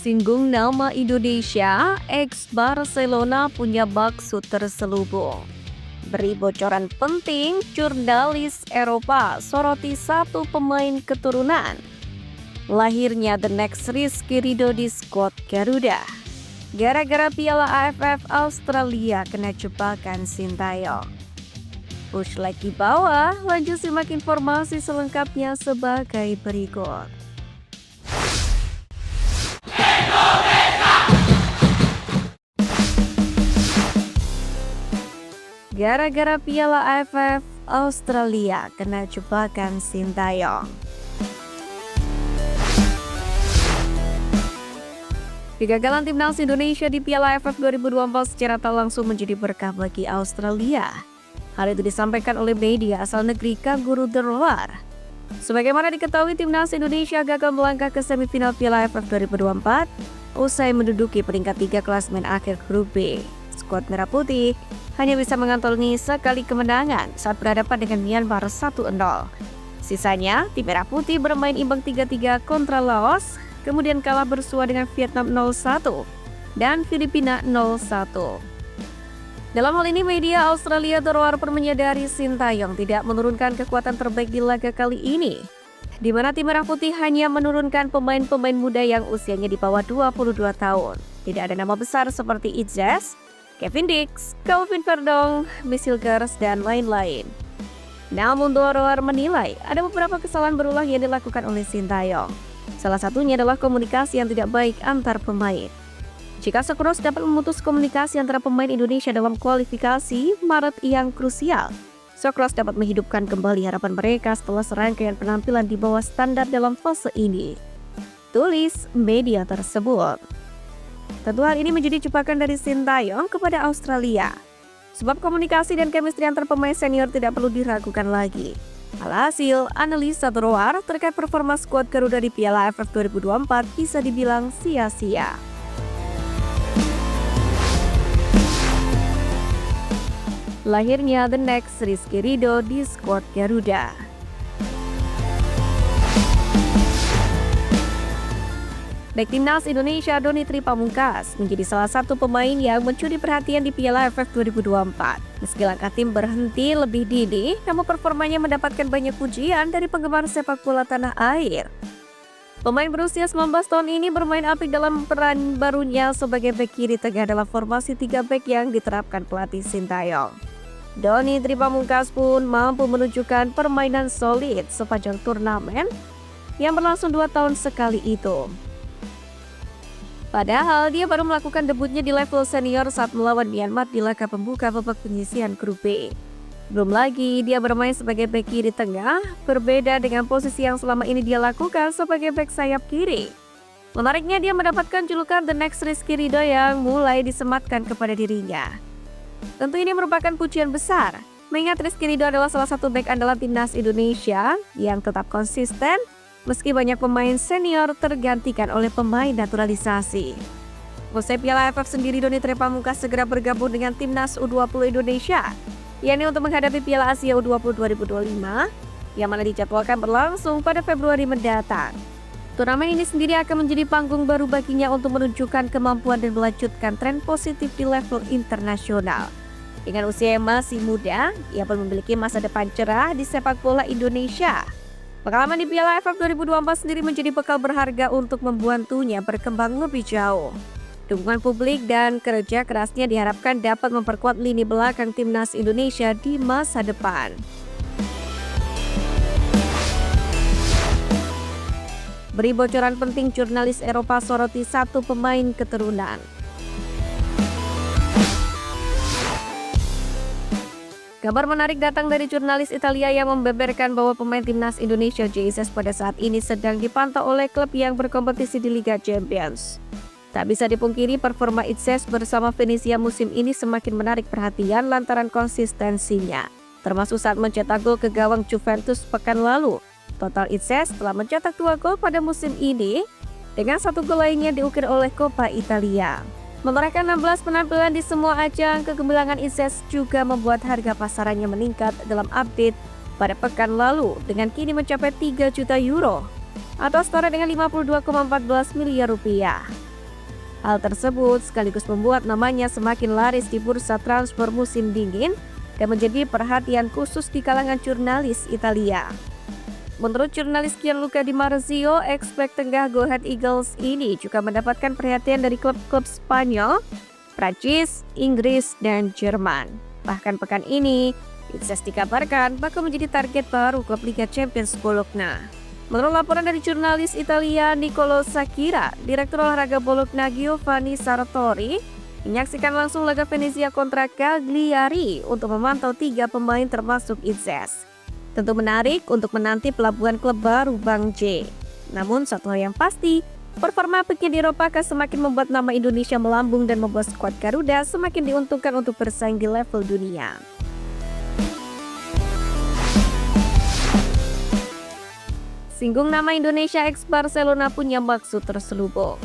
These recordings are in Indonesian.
Singgung nama Indonesia, ex-Barcelona punya maksud terselubung. Beri bocoran penting, jurnalis Eropa soroti satu pemain keturunan. Lahirnya The Next Rizky Ridho di skuad Garuda. Gara-gara Piala AFF Australia kena jebakan Sintayong. Push like di bawah, lanjut simak informasi selengkapnya sebagai berikut. Gara-gara Piala AFF Australia kena jebakan Sintayong. Kegagalan timnas Indonesia di Piala AFF 2024 secara tak langsung menjadi berkah bagi Australia. Hal itu disampaikan oleh media asal negeri Kanguru terluar. Sebagaimana diketahui, timnas Indonesia gagal melangkah ke semifinal Piala AFF 2024 usai menduduki peringkat 3 klasemen akhir grup B. Skuad Merah Putih hanya bisa mengantongi sekali kemenangan saat berhadapan dengan Myanmar 1-0. Sisanya, tim Merah Putih bermain imbang 3-3 kontra Laos, kemudian kalah bersua dengan Vietnam 0-1 dan Filipina 0-1. Dalam hal ini, media Australia terluar menyadari Sintayong tidak menurunkan kekuatan terbaik di laga kali ini, di mana tim Merah Putih hanya menurunkan pemain-pemain muda yang usianya di bawah 22 tahun. Tidak ada nama besar seperti Izzes, Kevin Dix, Calvin Verdong, Misil Gers, dan lain-lain. Namun Dorowar menilai ada beberapa kesalahan berulang yang dilakukan oleh Sintayong. Salah satunya adalah komunikasi yang tidak baik antar pemain. Jika Socceroos dapat memutus komunikasi antara pemain Indonesia dalam kualifikasi Maret yang krusial, Socceroos dapat menghidupkan kembali harapan mereka setelah serangkaian penampilan di bawah standar dalam fase ini. Tulis media tersebut. Tentu hal ini menjadi jebakan dari Sintayong kepada Australia. Sebab komunikasi dan chemistry antar pemain senior tidak perlu diragukan lagi. Alhasil, analisa terluar terkait performa skuad Garuda di Piala AFF 2024 bisa dibilang sia-sia. Lahirnya The Next Rizky Ridho di skuad Garuda. Bek timnas Indonesia Doni Tripamungkas menjadi salah satu pemain yang mencuri perhatian di Piala AFF 2024. Meski langkah tim berhenti lebih dini, namun performanya mendapatkan banyak pujian dari penggemar sepak bola tanah air. Pemain berusia 19 tahun ini bermain apik dalam peran barunya sebagai bek kiri tengah dalam formasi 3 bek yang diterapkan pelatih Sintayong. Doni Tripamungkas pun mampu menunjukkan permainan solid sepanjang turnamen yang berlangsung 2 tahun sekali itu. Padahal dia baru melakukan debutnya di level senior saat melawan Myanmar di laga pembuka babak penyisihan grup B. Belum lagi dia bermain sebagai bek kiri tengah, berbeda dengan posisi yang selama ini dia lakukan sebagai bek sayap kiri. Menariknya, dia mendapatkan julukan The Next Rizky Ridho yang mulai disematkan kepada dirinya. Tentu ini merupakan pujian besar, mengingat Rizky Ridho adalah salah satu bek andalan timnas Indonesia yang tetap konsisten meski banyak pemain senior tergantikan oleh pemain naturalisasi. Usai Piala AFF sendiri, Doni Tripamungkas segera bergabung dengan timnas U20 Indonesia, yakni untuk menghadapi Piala Asia U20 2025 yang mana dijadwalkan berlangsung pada Februari mendatang. Turnamen ini sendiri akan menjadi panggung baru baginya untuk menunjukkan kemampuan dan melanjutkan tren positif di level internasional. Dengan usia yang masih muda, ia pun memiliki masa depan cerah di sepak bola Indonesia. Pengalaman di Piala AFF 2024 sendiri menjadi bekal berharga untuk membantunya berkembang lebih jauh. Dukungan publik dan kerja kerasnya diharapkan dapat memperkuat lini belakang timnas Indonesia di masa depan. Beri bocoran penting, jurnalis Eropa soroti satu pemain keturunan. Kabar menarik datang dari jurnalis Italia yang membeberkan bahwa pemain timnas Indonesia Jesus pada saat ini sedang dipantau oleh klub yang berkompetisi di Liga Champions. Tak bisa dipungkiri, performa Izzes bersama Venezia musim ini semakin menarik perhatian lantaran konsistensinya, termasuk saat mencetak gol ke gawang Juventus pekan lalu. Total Izzes telah mencetak 2 gol pada musim ini, dengan 1 gol lainnya diukir oleh Coppa Italia. Menorehkan 16 penampilan di semua ajang, kegemilangan Izzes juga membuat harga pasarannya meningkat dalam update pada pekan lalu dengan kini mencapai 3 juta euro atau setara dengan 52,14 miliar rupiah. Hal tersebut sekaligus membuat namanya semakin laris di bursa transfer musim dingin dan menjadi perhatian khusus di kalangan jurnalis Italia. Menurut jurnalis Gianluca Di Marzio, ex-bek tengah Go Ahead Eagles ini juga mendapatkan perhatian dari klub-klub Spanyol, Prancis, Inggris, dan Jerman. Bahkan pekan ini, Itses dikabarkan bakal menjadi target baru klub Liga Champions Bologna. Menurut laporan dari jurnalis Italia Niccolò Sakira, Direktur Olahraga Bologna Giovanni Sartori menyaksikan langsung laga Venezia kontra Cagliari untuk memantau 3 pemain termasuk Itses. Tentu menarik untuk menanti pelabuhan klub baru Bang J. Namun satu hal yang pasti, performa beki di Eropa akan semakin membuat nama Indonesia melambung dan membuat skuad Garuda semakin diuntungkan untuk bersaing di level dunia. Singgung nama Indonesia ex Barcelona punya maksud terselubung.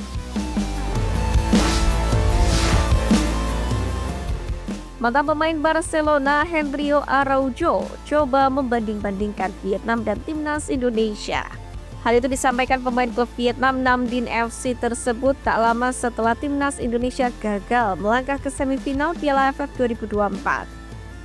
Mantan pemain Barcelona Henry Araujo coba membanding-bandingkan Vietnam dan timnas Indonesia. Hal itu disampaikan pemain klub Vietnam Nam Dinh FC tersebut tak lama setelah timnas Indonesia gagal melangkah ke semifinal Piala AFF 2024.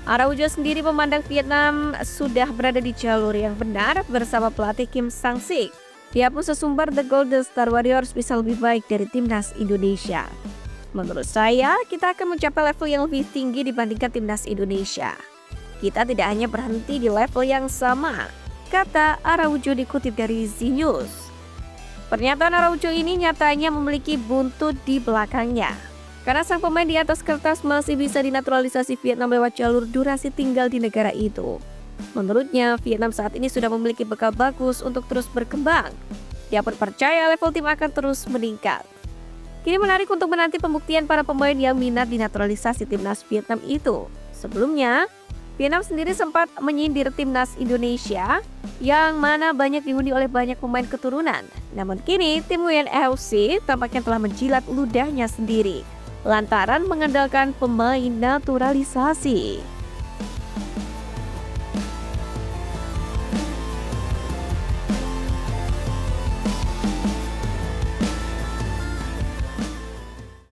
Araujo sendiri memandang Vietnam sudah berada di jalur yang benar bersama pelatih Kim Sang-sik. Dia pun sesumbar The Golden Star Warriors bisa lebih baik dari timnas Indonesia. Menurut saya, kita akan mencapai level yang lebih tinggi dibandingkan timnas Indonesia. Kita tidak hanya berhenti di level yang sama, kata Araujo dikutip dari Z-News. Pernyataan Araujo ini nyatanya memiliki buntut di belakangnya. Karena sang pemain di atas kertas masih bisa dinaturalisasi Vietnam lewat jalur durasi tinggal di negara itu. Menurutnya, Vietnam saat ini sudah memiliki bekal bagus untuk terus berkembang. Dia pun percaya level tim akan terus meningkat. Kini menarik untuk menanti pembuktian para pemain yang minat dinaturalisasi timnas Vietnam itu. Sebelumnya, Vietnam sendiri sempat menyindir timnas Indonesia yang mana banyak dihuni oleh banyak pemain keturunan. Namun kini, tim Nguyen FC tampaknya telah menjilat ludahnya sendiri lantaran mengandalkan pemain naturalisasi.